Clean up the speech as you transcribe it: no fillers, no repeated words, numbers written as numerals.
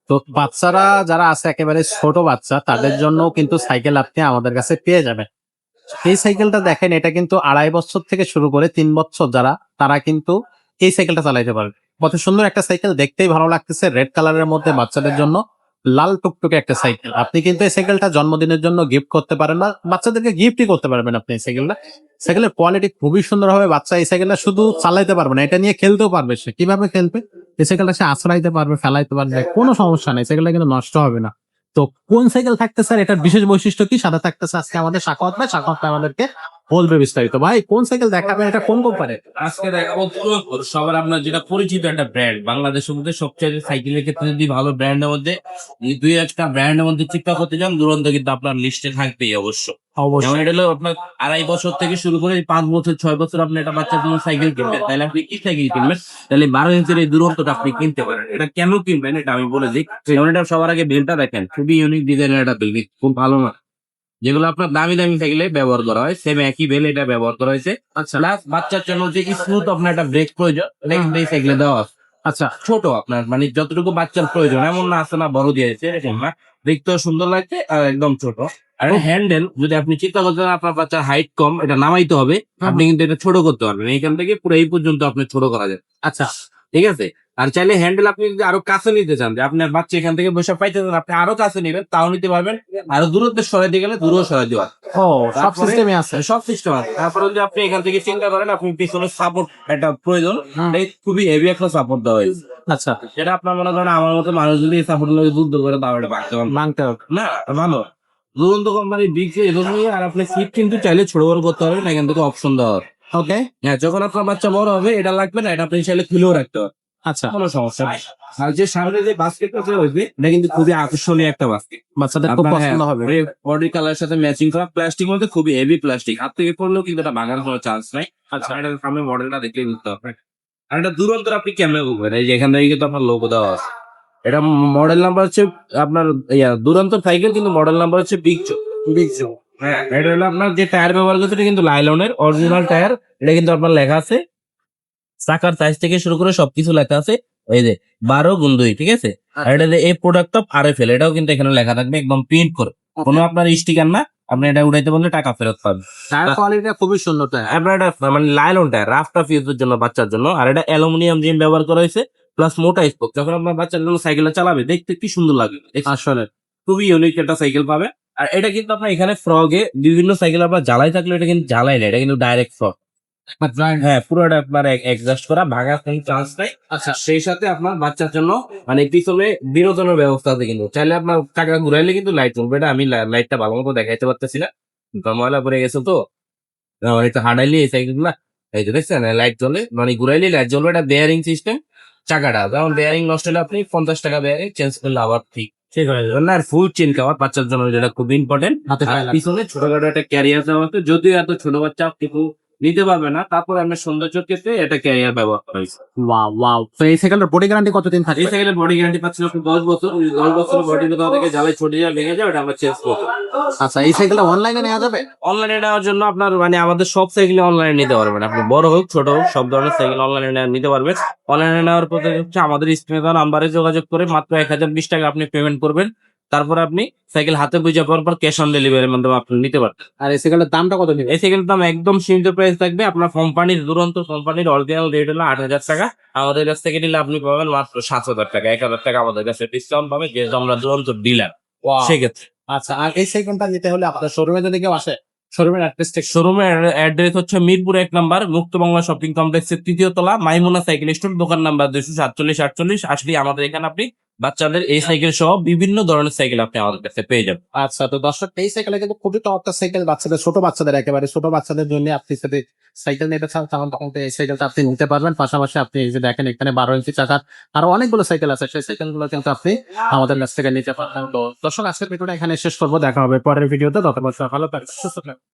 তো বাচ্চারা যারা আছে একেবারে ছোট বাচ্চা তাদের জন্য কিন্তু সাইকেল আপনি আমাদের কাছে পেয়ে যাবেন। এই সাইকেলটা দেখেন, এটা কিন্তু ২.৫ বছর থেকে শুরু করে ৩ বছর যারা, তারা কিন্তু এই সাইকেলটা চালাইতে পারবে। কত সুন্দর একটা সাইকেল, দেখতেই ভালো লাগতেছে। রেড কালারের মধ্যে বাচ্চাদের জন্য লাল টুকটুকে একটা সাইকেল। আপনি কিন্তু এই সাইকেলটা জন্মদিনের জন্য গিফট করতে পারেন, না বাচ্চাদেরকে গিফটই করতে পারবেন আপনি এই সাইকেলটা। সাইকেলের কোয়ালিটি খুবই সুন্দর হবে। বাচ্চা এই সাইকেলটা শুধু চালাইতে পারবে না, এটা নিয়ে খেলতেও পারবে। সে কিভাবে খেলবে? এই সাইকেলটা সে আছড়াইতে পারবে, ফেলাইতে পারবে, কোনো সমস্যা নেই। সাইকেলটা কিন্তু নষ্ট হবে না। তো কোন সাইকেল থাকতে স্যার, এটার বিশেষ বৈশিষ্ট্য কি? সাদা থাকতেছে আজকে আমাদের সাখাওয়াত ভাই। সাখাওয়াত ভাই আমাদেরকে বলবে বিস্তারিত। ভাই কোন সাইকেল দেখাবেন, এটা কোন কোম্পানির? আজকে দেখাবো দুরন্ত। সবার আপনার যেটা পরিচিত একটা ব্র্যান্ড, বাংলাদেশের মধ্যে সবচেয়ে সাইকেলের ক্ষেত্রে যদি ভালো ব্র্যান্ডের মধ্যে দুই একটা ব্র্যান্ডের মধ্যে চিন্তা করতে চান, দুরন্ত কিন্তু আপনার লিস্টে থাকবেই অবশ্য। যেমন এটা হলো আপনার ২.৫ বছর থেকে শুরু করে ৫ বছর ৬ বছর আপনি একটা বাচ্চার জন্য সাইকেল কিনবেন, তাহলে আপনি কি সাইকেল কিনবেন? তাহলে ১২ ইঞ্চের এই দুরন্তটা আপনি কিনতে পারেন। এটা কেন কিনবেন এটা আমি বলে দিই। যেমন এটা সবার আগে বেলটা দেখেন, খুবই ইউনিক ডিজাইনের একটা বেল, খুব ভালো না। যেগুলো আপনার দামি দামি সাইকেলে ব্যবহার করা হয়, সেম একই বেল এটা ব্যবহার করা হয়েছে। আচ্ছা প্লাস বাচ্চার জন্য যে স্মুথ আপনার একটা ব্রেক প্রয়োজন, এটা কিন্তু এই সাইকেলে দেওয়া আছে। আচ্ছা ছোট আপনার মানে যতটুকু বাচ্চার প্রয়োজন, এমন না আছে না বড় দিয়েছে, এরকম না। দেখতেও সুন্দর লাগছে আর একদম ছোট। আর হ্যান্ডেল যদি আপনি চিন্তা করতে চান আপনার বাচ্চার হাইট কম, এটা নামাইতে হবে, আপনি কিন্তু এটা ছোট করতে পারবেন। এইখান থেকে পুরো এই পর্যন্ত আপনি ছোট করা যায়। আচ্ছা ঠিক আছে। আর চাইলে হ্যান্ডেল আপনি যদি আরো কাছে নিতে চান, যে আপনার বাচ্চা এখান থেকে বসে পাইতে চান, আপনি আরো কাছে নিবেন, তাও নিতে পারবেন। আরো দূরত্বে সরাইতে গেলে দূরেও সরাই দেওয়া। ও, সব তারপরে সিস্টেমে আছে। সব সিস্টেম আছে। তারপরে যদি আপনি এখান থেকে চিন্তা করেন, আপনি পিছনে সাপোর্ট একটা প্রয়োজন, এই খুবই হেভি একটা সাপোর্ট দেওয়া হয়েছে। আচ্ছা, যেটা আপনার মনে করেন আমার মতো মানুষ যদি এই সাপোর্ট গুলো যুদ্ধ করে, তাও এটা ভাঙতে পারবে মানতে হবে। না। ভালো দুরন্ত কোম্পানির দিকে এরকমই। আর আপনি সিট কিন্তু চাইলে ছোট বড় করতে পারবেন, এখান থেকে অপশন দেওয়া হয়। ওকে। হ্যাঁ, যখন আপনার বাচ্চা বড় হবে এটা লাগবে না, এটা আপনি চাইলে খুলেও রাখতে পারবেন, আচ্ছা, কোনো সমস্যা নেই। আর যে সামনে যে বাস্কেটটা হয়েছে, এটা কিন্তু খুবই আকর্ষণীয় একটা বাস্কেট। বাচ্চাদের খুব পছন্দ হবে। বডি কালার সাথে ম্যাচিং করা, প্লাস্টিক মধ্যে খুবই হেভি প্লাস্টিক, হাত থেকে পড়লেও কিন্তু এটা ভাঙার কোনো চান্স নাই। আচ্ছা, এটা সামনে মডেলটা দেখলেই বুঝতে হবে। আর এটা দুরন্তর আপনি কেমনে বুঝবেন? এই যে এখান থেকে কিন্তু আপনার লোগো দেওয়া আছে। এটা মডেল নাম্বার হচ্ছে আপনার দুরন্তর সাইকেল, কিন্তু মডেল নাম্বার হচ্ছে বিগজো। বিগজো, হ্যাঁ। এটা হলো আপনার যে টায়ার ব্যবহার করছে, এটা কিন্তু লাইলনের অরিজিনাল টায়ার। এটা কিন্তু আপনার লেখা আছে, চাকার সাইজ থেকে শুরু করে সবকিছু লেখা আছে। এই যে 12x2, ঠিক আছে। আর এটা যে এই প্রোডাক্ট অফ RFL, এটাও কিন্তু এখানে লেখা থাকবে একদম প্রিন্ট করে, কোনো আপনার স্টিকার না। আপনি এটা উড়াইতে বললে টাকা ফেরত পাবেন। টায়ার কোয়ালিটিটা খুবই সুন্দর। আপনার এটা মানে লাইলন টায়ার, রাফ টাফ ইউজের জন্য বাচ্চার জন্য। আর এটা অ্যালুমিনিয়াম জিম ব্যবহার করা হয়েছে, প্লাস মোটা স্পোক। যখন আপনার বাচ্চার জন্য সাইকেলটা চালাবে, দেখতে কি সুন্দর লাগবে আসলে খুবই ইউনিক একটা সাইকেল পাবে। আর এটা কিন্তু আপনার এখানে ফ্রগে বিভিন্ন সাইকেল আপনার জ্বালাই থাকলে, এটা কিন্তু জ্বালাই না, এটা কিন্তু ডাইরেক্ট ফ্রগ। হ্যাঁ, পুরোটা আপনার এক্সজস্ট করা, ভাঙার কোনো চান্স নাই। আচ্ছা, সেই সাথে আপনার বাচ্চার জন্য মানে পিছনে বিনোদনের ব্যবস্থা আছে, কিন্তু চাইলে আপনার টাকা ঘুরাইলে কিন্তু লাইট জ্বলবে। এটা আমি লাইটটা ভালো মতো দেখাইতে পারতেছি না, ময়লা পড়ে গেছে তো। একটু হাঁটাইলে এই সাইকেল গুলা, এই যে দেখছেন লাইট জ্বলে, মানে ঘুরাইলে লাইট জ্বলবে। এটা বেয়ারিং সিস্টেম। চাকাটা যেমন বেয়ারিং নষ্ট হলে আপনি 50 টাকা বেয়ারিং চেঞ্জ করলে আবার ঠিক হয়ে যাবে না। আর ফুল চেন কভার বাচ্চার জন্য, যেটা খুব ইম্পর্টেন্ট। পিছনে ছোটখাটো একটা ক্যারিয়ার দেওয়া আছে, যদিও এত ছোট বাচ্চা কিন্তু নিতে পারবে না, তারপরে আমরা সৌন্দর্যের ক্ষেত্রে এটা ক্যারিয়ার ব্যবহার করা হয়েছে। Wow wow. তো এই সাইকেলের বডি গ্যারান্টি কতদিন থাকে? এই সাইকেলের বডি গ্যারান্টি পাচ্ছেন আপনি 10 বছর। 10 বছরের বডি কোথাও থেকে জ্বালাই ছুটে যাবে, ভেঙে যাবে, এটা আমরা চেঞ্জ করবো। আচ্ছা, এই সাইকেলটা অনলাইনে নেওয়া যাবে? অনলাইনে নেওয়ার জন্য আপনার মানে আমাদের সব সাইকেল অনলাইনে নিতে পারবেন। আপনি বড় হোক ছোট হোক সব ধরনের সাইকেল অনলাইনে নিতে পারবেন। অনলাইনে নেওয়ার পথে হচ্ছে আমাদের স্ক্রিনে দেওয়া নাম্বারে যোগাযোগ করে মাত্র 1020 টাকা আপনি পেমেন্ট করবেন। তারপর আপনি সাইকেল হাতে বুঝে পাওয়ার পর ক্যাশ অন ডেলিভারির মাধ্যমে আপনি নিতে পারবেন। আর এই সাইকেলের দামটা কত নেবে? এই সাইকেলের দাম একদম সীমিত প্রাইস থাকবে। আপনার কোম্পানির দুরন্ত কোম্পানির অরিজিনাল রেট হলো 8,000 টাকা। আমাদের কাছ থেকে নিলে আপনি পাবেন মাত্র 7,000 টাকা। 1,000 টাকা আমাদের কাছে ডিসকাউন্ট পাবে, যেহেতু আমরা দুরন্ত ডিলার সেক্ষেত্রে। আচ্ছা, আর এই সাইকেলটা নিতে হলে আপনার শোরুমে যদি কেউ আসে, শোরুমের অ্যাড্রেসটা? শোরুমের অ্যাড্রেস হচ্ছে মিরপুর 1 নম্বর মুক্ত বাংলা শপিং কমপ্লেক্সের 3য় তলা, মাইমুনা সাইকেল স্টোর, দোকান নাম্বার 247-48। আসলে আমাদের এখানে আপনি বাচ্চাদের এই সাইকেল সহ বিভিন্ন ধরনের সাইকেল আপনি আমাদের কাছে পেয়ে যাবেন। আচ্ছা, তো দর্শক এই সাইকেলে কিন্তু খুবই চমৎকার সাইকেল, বাচ্চাদের, ছোট বাচ্চাদের, একেবারে ছোট বাচ্চাদের জন্য আপনি যদি সাইকেল নিতে চান তাহলে তখন তো এই সাইকেলটা আপনি নিতে পারবেন। পাশাপাশি আপনি এই যে দেখেন এখানে 12 ইঞ্চি চাকার আরো অনেকগুলো সাইকেল আছে, সেই সাইকেল গুলো কিন্তু আপনি আমাদের কাছ থেকে নিতে পারবেন। তো দর্শক আজকের ভিডিওটা এখানে শেষ করবো, দেখা হবে পরের ভিডিওতে। ততক্ষণ ভালো থাকবেন, সুস্থ থাকবেন।